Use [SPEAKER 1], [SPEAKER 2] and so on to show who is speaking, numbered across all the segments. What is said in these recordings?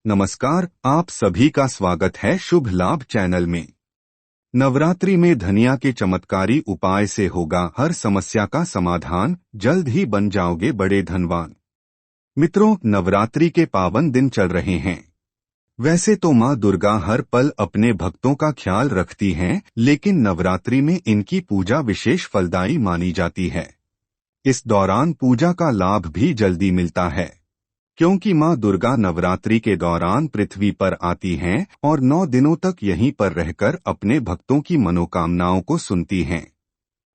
[SPEAKER 1] नमस्कार, आप सभी का स्वागत है शुभ लाभ चैनल में। नवरात्रि में धनिया के चमत्कारी उपाय से होगा हर समस्या का समाधान, जल्द ही बन जाओगे बड़े धनवान। मित्रों, नवरात्रि के पावन दिन चल रहे हैं। वैसे तो माँ दुर्गा हर पल अपने भक्तों का ख्याल रखती हैं, लेकिन नवरात्रि में इनकी पूजा विशेष फलदायी मानी जाती है। इस दौरान पूजा का लाभ भी जल्दी मिलता है, क्योंकि माँ दुर्गा नवरात्रि के दौरान पृथ्वी पर आती हैं और 9 दिनों तक यहीं पर रहकर अपने भक्तों की मनोकामनाओं को सुनती हैं।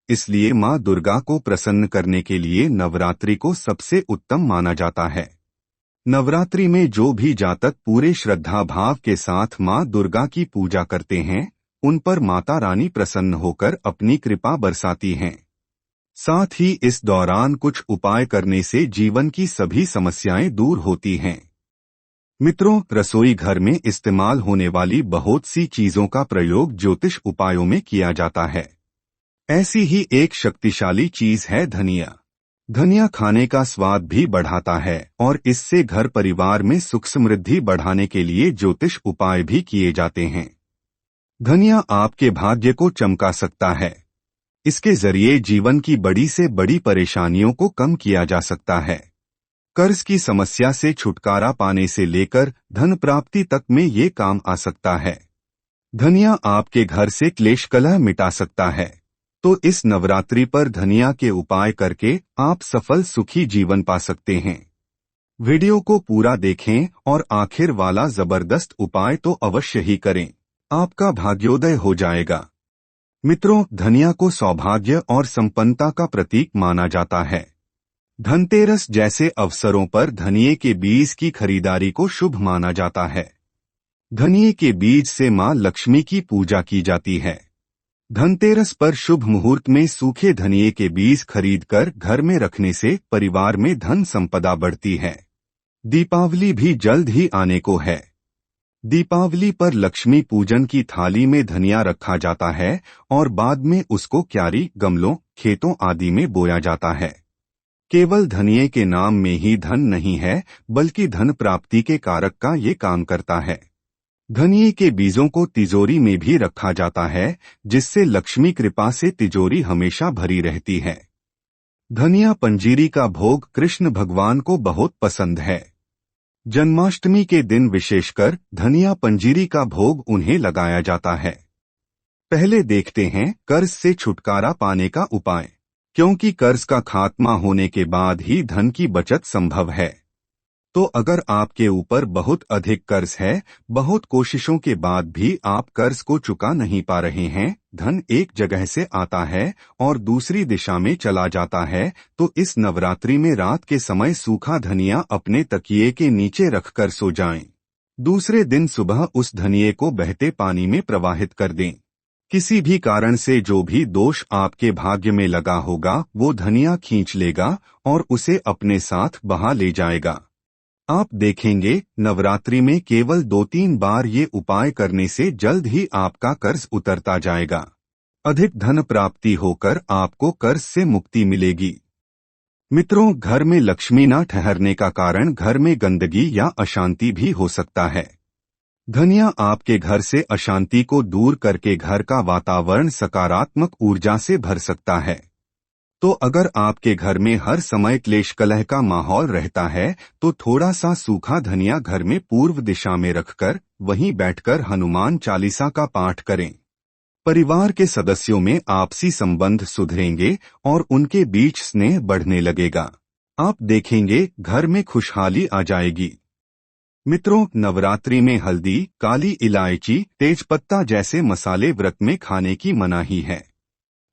[SPEAKER 1] इसलिए माँ दुर्गा को प्रसन्न करने के लिए नवरात्रि को सबसे उत्तम माना जाता है। नवरात्रि में जो भी जातक पूरे श्रद्धा भाव के साथ माँ दुर्गा की पूजा करते हैं, उन पर माता रानी प्रसन्न होकर अपनी कृपा बरसाती हैं। साथ ही इस दौरान कुछ उपाय करने से जीवन की सभी समस्याएं दूर होती हैं। मित्रों, रसोई घर में इस्तेमाल होने वाली बहुत सी चीजों का प्रयोग ज्योतिष उपायों में किया जाता है। ऐसी ही एक शक्तिशाली चीज है धनिया। धनिया खाने का स्वाद भी बढ़ाता है और इससे घर परिवार में सुख समृद्धि बढ़ाने के लिए ज्योतिष उपाय भी किए जाते हैं। धनिया आपके भाग्य को चमका सकता है। इसके जरिए जीवन की बड़ी से बड़ी परेशानियों को कम किया जा सकता है। कर्ज की समस्या से छुटकारा पाने से लेकर धन प्राप्ति तक में ये काम आ सकता है। धनिया आपके घर से क्लेश कलह मिटा सकता है। तो इस नवरात्रि पर धनिया के उपाय करके आप सफल सुखी जीवन पा सकते हैं। वीडियो को पूरा देखें और आखिर वाला जबरदस्त उपाय तो अवश्य ही करें। आपका भाग्योदय हो जाएगा। मित्रों, धनिया को सौभाग्य और संपन्नता का प्रतीक माना जाता है। धनतेरस जैसे अवसरों पर धनिये के बीज की खरीदारी को शुभ माना जाता है। धनिये के बीज से मां लक्ष्मी की पूजा की जाती है। धनतेरस पर शुभ मुहूर्त में सूखे धनिये के बीज खरीदकर घर में रखने से परिवार में धन संपदा बढ़ती है। दीपावली भी जल्द ही आने को है। दीपावली पर लक्ष्मी पूजन की थाली में धनिया रखा जाता है और बाद में उसको क्यारी, गमलों, खेतों आदि में बोया जाता है। केवल धनिये के नाम में ही धन नहीं है, बल्कि धन प्राप्ति के कारक का ये काम करता है। धनिये के बीजों को तिजोरी में भी रखा जाता है, जिससे लक्ष्मी कृपा से तिजोरी हमेशा भरी रहती है। धनिया पंजीरी का भोग कृष्ण भगवान को बहुत पसंद है। जन्माष्टमी के दिन विशेषकर धनिया पंजीरी का भोग उन्हें लगाया जाता है। पहले देखते हैं कर्ज से छुटकारा पाने का उपाय, क्योंकि कर्ज का खात्मा होने के बाद ही धन की बचत संभव है। तो अगर आपके ऊपर बहुत अधिक कर्ज है, बहुत कोशिशों के बाद भी आप कर्ज को चुका नहीं पा रहे हैं, धन एक जगह से आता है और दूसरी दिशा में चला जाता है, तो इस नवरात्रि में रात के समय सूखा धनिया अपने तकिए के नीचे रखकर सो जाएं। दूसरे दिन सुबह उस धनिये को बहते पानी में प्रवाहित कर दें। किसी भी कारण से जो भी दोष आपके भाग्य में लगा होगा, वो धनिया खींच लेगा और उसे अपने साथ बहा ले जाएगा। आप देखेंगे, नवरात्रि में केवल 2-3 बार ये उपाय करने से जल्द ही आपका कर्ज उतरता जाएगा। अधिक धन प्राप्ति होकर आपको कर्ज से मुक्ति मिलेगी। मित्रों, घर में लक्ष्मी न ठहरने का कारण घर में गंदगी या अशांति भी हो सकता है। धनिया आपके घर से अशांति को दूर करके घर का वातावरण सकारात्मक ऊर्जा से भर सकता है। तो अगर आपके घर में हर समय क्लेश कलह का माहौल रहता है, तो थोड़ा सा सूखा धनिया घर में पूर्व दिशा में रखकर वहीं बैठकर हनुमान चालीसा का पाठ करें। परिवार के सदस्यों में आपसी संबंध सुधरेंगे और उनके बीच स्नेह बढ़ने लगेगा। आप देखेंगे, घर में खुशहाली आ जाएगी। मित्रों, नवरात्रि में हल्दी, काली इलायची, तेजपत्ता जैसे मसाले व्रत में खाने की मनाही है।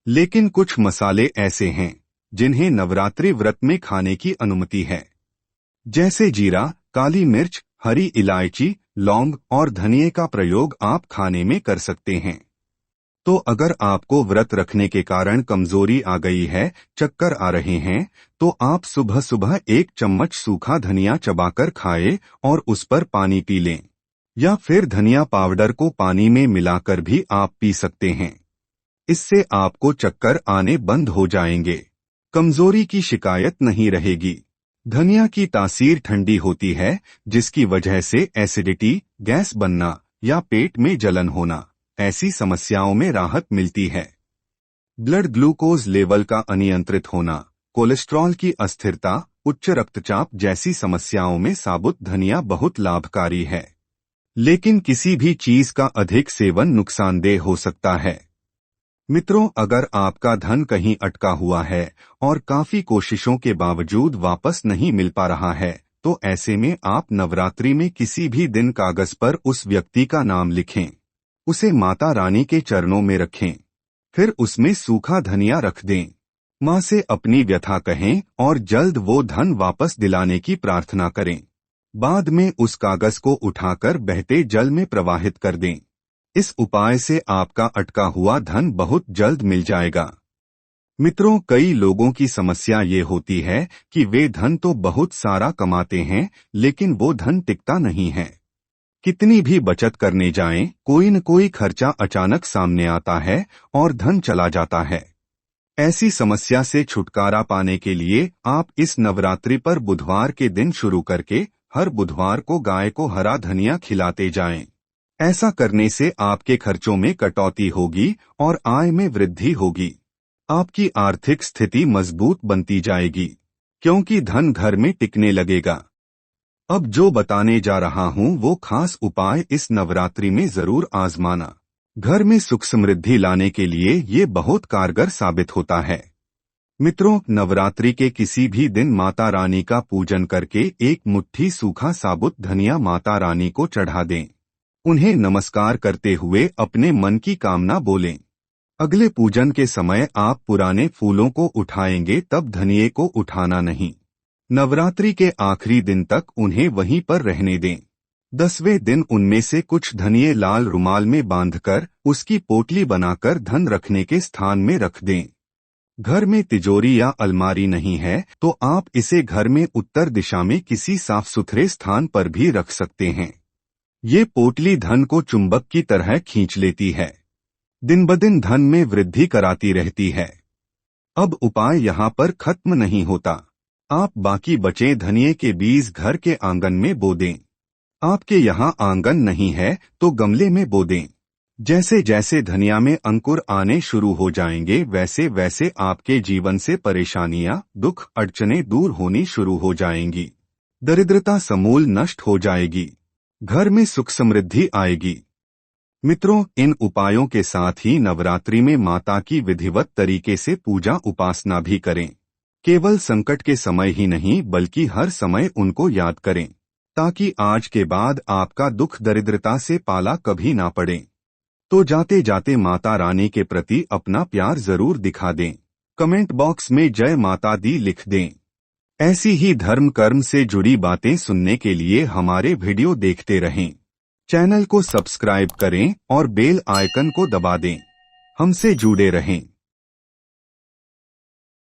[SPEAKER 1] लेकिन कुछ मसाले ऐसे हैं जिन्हें नवरात्रि व्रत में खाने की अनुमति है, जैसे जीरा, काली मिर्च, हरी इलायची, लौंग और धनिये का प्रयोग आप खाने में कर सकते हैं। तो अगर आपको व्रत रखने के कारण कमजोरी आ गई है, चक्कर आ रहे हैं, तो आप सुबह सुबह 1 चम्मच सूखा धनिया चबाकर खाएं और उस पर पानी पी लें, या फिर धनिया पाउडर को पानी में मिलाकर भी आप पी सकते हैं। इससे आपको चक्कर आने बंद हो जाएंगे, कमजोरी की शिकायत नहीं रहेगी। धनिया की तासीर ठंडी होती है, जिसकी वजह से एसिडिटी, गैस बनना या पेट में जलन होना, ऐसी समस्याओं में राहत मिलती है। ब्लड ग्लूकोज लेवल का अनियंत्रित होना, कोलेस्ट्रॉल की अस्थिरता, उच्च रक्तचाप जैसी समस्याओं में साबुत धनिया बहुत लाभकारी है। लेकिन किसी भी चीज का अधिक सेवन नुकसानदेह हो सकता है। मित्रों, अगर आपका धन कहीं अटका हुआ है और काफी कोशिशों के बावजूद वापस नहीं मिल पा रहा है, तो ऐसे में आप नवरात्रि में किसी भी दिन कागज पर उस व्यक्ति का नाम लिखें, उसे माता रानी के चरणों में रखें, फिर उसमें सूखा धनिया रख दें। मां से अपनी व्यथा कहें और जल्द वो धन वापस दिलाने की प्रार्थना करें। बाद में उस कागज को उठाकर बहते जल में प्रवाहित कर दें। इस उपाय से आपका अटका हुआ धन बहुत जल्द मिल जाएगा। मित्रों, कई लोगों की समस्या ये होती है कि वे धन तो बहुत सारा कमाते हैं, लेकिन वो धन टिकता नहीं है। कितनी भी बचत करने जाएं, कोई न कोई खर्चा अचानक सामने आता है और धन चला जाता है। ऐसी समस्या से छुटकारा पाने के लिए आप इस नवरात्रि पर बुधवार के दिन शुरू करके हर बुधवार को गाय को हरा धनिया खिलाते जाएं। ऐसा करने से आपके खर्चों में कटौती होगी और आय में वृद्धि होगी। आपकी आर्थिक स्थिति मजबूत बनती जाएगी, क्योंकि धन घर में टिकने लगेगा। अब जो बताने जा रहा हूँ वो खास उपाय इस नवरात्रि में जरूर आजमाना। घर में सुख समृद्धि लाने के लिए ये बहुत कारगर साबित होता है। मित्रों, नवरात्रि के किसी भी दिन माता रानी का पूजन करके एक मुट्ठी सूखा साबुत धनिया माता रानी को चढ़ा दें। उन्हें नमस्कार करते हुए अपने मन की कामना बोलें। अगले पूजन के समय आप पुराने फूलों को उठाएंगे, तब धनिये को उठाना नहीं। नवरात्रि के आखिरी दिन तक उन्हें वहीं पर रहने दें। 10वें दिन उनमें से कुछ धनिये लाल रुमाल में बांधकर उसकी पोटली बनाकर धन रखने के स्थान में रख दें। घर में तिजोरी या अलमारी नहीं है तो आप इसे घर में उत्तर दिशा में किसी साफ सुथरे स्थान पर भी रख सकते हैं। ये पोटली धन को चुंबक की तरह खींच लेती है, दिन ब दिन धन में वृद्धि कराती रहती है। अब उपाय यहाँ पर खत्म नहीं होता। आप बाकी बचे धनिये के बीज घर के आंगन में बो दें। आपके यहाँ आंगन नहीं है तो गमले में बो दें। जैसे जैसे धनिया में अंकुर आने शुरू हो जाएंगे, वैसे वैसे आपके जीवन से परेशानियां, दुख, अड़चनें दूर होनी शुरू हो जाएंगी। दरिद्रता समूल नष्ट हो जाएगी। घर में सुख समृद्धि आएगी। मित्रों, इन उपायों के साथ ही नवरात्रि में माता की विधिवत तरीके से पूजा उपासना भी करें। केवल संकट के समय ही नहीं, बल्कि हर समय उनको याद करें, ताकि आज के बाद आपका दुख दरिद्रता से पाला कभी ना पड़े। तो जाते जाते माता रानी के प्रति अपना प्यार जरूर दिखा दें। कमेंट बॉक्स में जय माता दी लिख दें। ऐसी ही धर्म कर्म से जुड़ी बातें सुनने के लिए हमारे वीडियो देखते रहें। चैनल को सब्सक्राइब करें और बेल आइकन को दबा दें। हमसे जुड़े रहें।